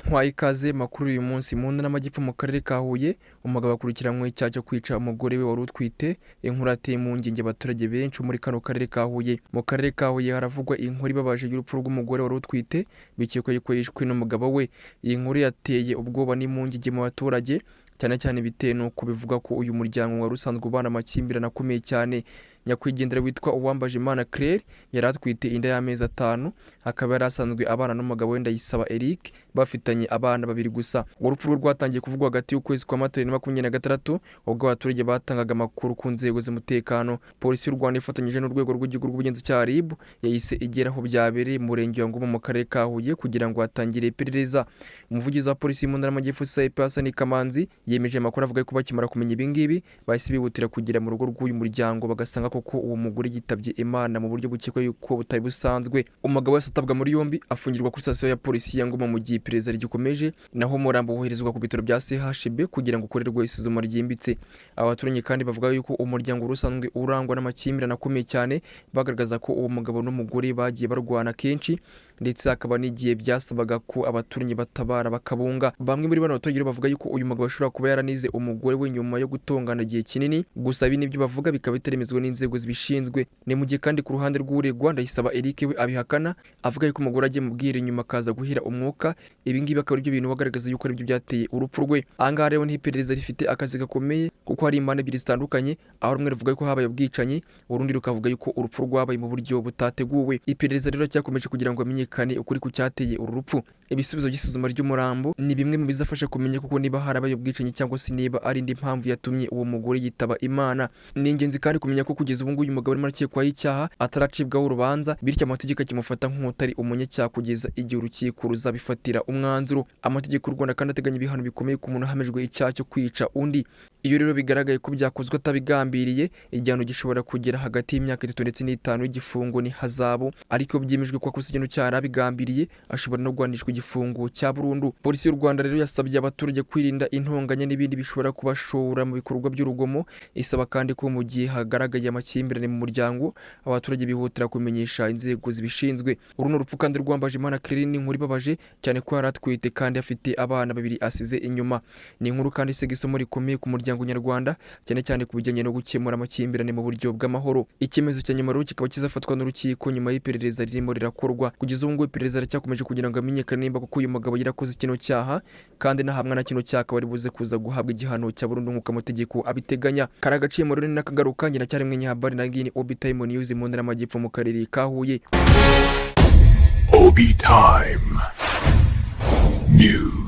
Ntwaye ikaze makuru uyu munsi mu ntara y'Amajyepfo mu karere ka Huye umugabo akurikiranywe icyaha cyo kwica umugore we wari utwite. Inkuru ateye impungenge abaturage benshi muri kano karere ka Huye. Mu karere ka Huye haravugwa inkuru ibabaje y'urupfu rw'umugore wari utwite bikekwa ko yishwe n'umugabo we. Iyi nkuru yateye ubwoba n'impungenge mu baturage cyane cyane bitewe nuko bivuga ko uyu muryango wari usanzwe ubana amakimbirane akomeye cyane. Nyakwigendera witwa Uwambajimana Claire yari atwite inda y'amezi 5, akaba yari asanzwe abana n'umugabo we Ndayisaba Eric bafitanye abana babiri gusa. Urupfu rwe rwatangiye kuvugwa hagati y'ukwezi kwa Mata 2026 ubwo abaturage batangaga amakuru ku nzego z'umutekano. Polisi y'u Rwanda ifatanyije n'urwego rw'igihugu rw'ubugenzacyaha RIB yahise igera aho byabereye mu murenge wa Ngoma mu karere ka Huye kugira ngo hatangire iperereza. Umuvugizi wa polisi mu ntara y'Amajyepfo CIP Hassan Kamanzi yemeje amakuru avuga ko bakimara kumenya ibingibi bahise bihutira kugera mu rugo rw'uyu muryango bagasanga koko uwo mugore yitabye Imana mu buryo bukekwa yuko butari busanzwe. Umugabo wese atabwa muri yombi afungirwa kuri sitasiyo ya polisi ya Ngoma mu gihe iperereza rigikomeje, naho umurambo woherezwa ku bitaro bya CHB kugira ngo ukorerwe isuzuma ryimbitse. Abaturanyi kandi bavuga yuko umuryango urusanzwe urangwa n'amakimbirane akomeye cyane, bagaragaza ko uwo mugabo n'umugore bagiye barwana kenshi ndetse akaba n'igihe byasabaga ko abaturanyi batabara bakabunga. Bamwe muri bano baturage bavuga yuko uyu mugabo ashobora kuba yaranize umugore we nyuma yo gutongana igihe kinini, gusa ibi nibyo bavuga bikaba bitaremezwa n'inzego zibishinzwe. Ni mu gihe kandi ku ruhande rw'uregwa Ndayisaba Eric we abihakana avuga yuko umugore agiye mubwira inyuma akaza guhira umwuka. Ibi ngibi akaba aribyo bintu bagaragaza yuko aribyo byateye urupfu rwe. Ahangaha rero n'iperereza rifite akazi gakomeye kuko hari impande ebyiri zitandukanye, aho rumwe ruvuga yuko habaye ubwicanyi, urundi rukavuga yuko urupfu rwabaye mu buryo butateguwe. Iperereza rero cyakomeje kugira ngo hamenyekane ukuri ku cyateye uru rupfu. Ibisubizo by'isuzuma ry'umurambo ni bimwe mu bizafasha kumenya kuko niba harabaye ubwicanyi cyangwa se niba ari indi mpamvu yatumye uwo mugore yitaba Imana. Ni ingenzi kandi kumenya ko kugeza ubu nguyu uyu mugabo arimo arakekwaho icyaha ataracibwaho urubanza, bityo amategeko akimufata nk'utari umunyacyaha kugeza igihe urukiko ruzabifatira umwanzuro. Amategeko y'u Rwanda kandi ateganya ibihano bikomeye ku muntu uhamijwe icyaha cyo kwica undi. Iyo rero bigaragaye ko byakozwe atabigambiriye, igihano gishobora kugera hagati y'imyaka 3 ndetse n'5 y'igifungo ni hazabu, ariko byemejwe ko akoze ikintu cyarabigambiriye ashobora no guhanishwa igifungo cya burundu. Polisi y'u Rwanda rero yasabye abaturage kwirinda intonganya n'ibindi bishobora kubashora mu bikorwa by'urugomo. Isaba kandi ko mu gihe hagaragaye amakimbirane mu muryango abaturage bihutira kumenyesha inzego zibishinzwe. Uruno rupfu kandi rw'Uwambajimana Claire ni inkuru ibabaje cyane ko yaratwite kandi afite abana babiri asize inyuma. Ni inkuru kandi isiga isomo rikomeye ku muryango nyarwanda cyane cyane ku bijyanye no gukemura amakimbirane mu buryo bw'amahoro. Icyemezo cya nyuma rero kikaba kizafatwa n'urukiko nyuma y'iperereza ririmo rirakorwa. Kugeza ubu ngubu iperereza racyakomeje kugira ngo amenyekane nimba kuko uyu mugabo yarakoze kino cyaha kandi nahamwa na kino cyaha bari buze kuza guhabwa igihano cya burundu nk'uko amategeko abiteganya. Karagaciye mu rurimi n'akagaruka ngira cyari mwenye habari na ngini Obi Time News mu ntara y'Amajyepfo mu karere ka Huye. Obi Time News.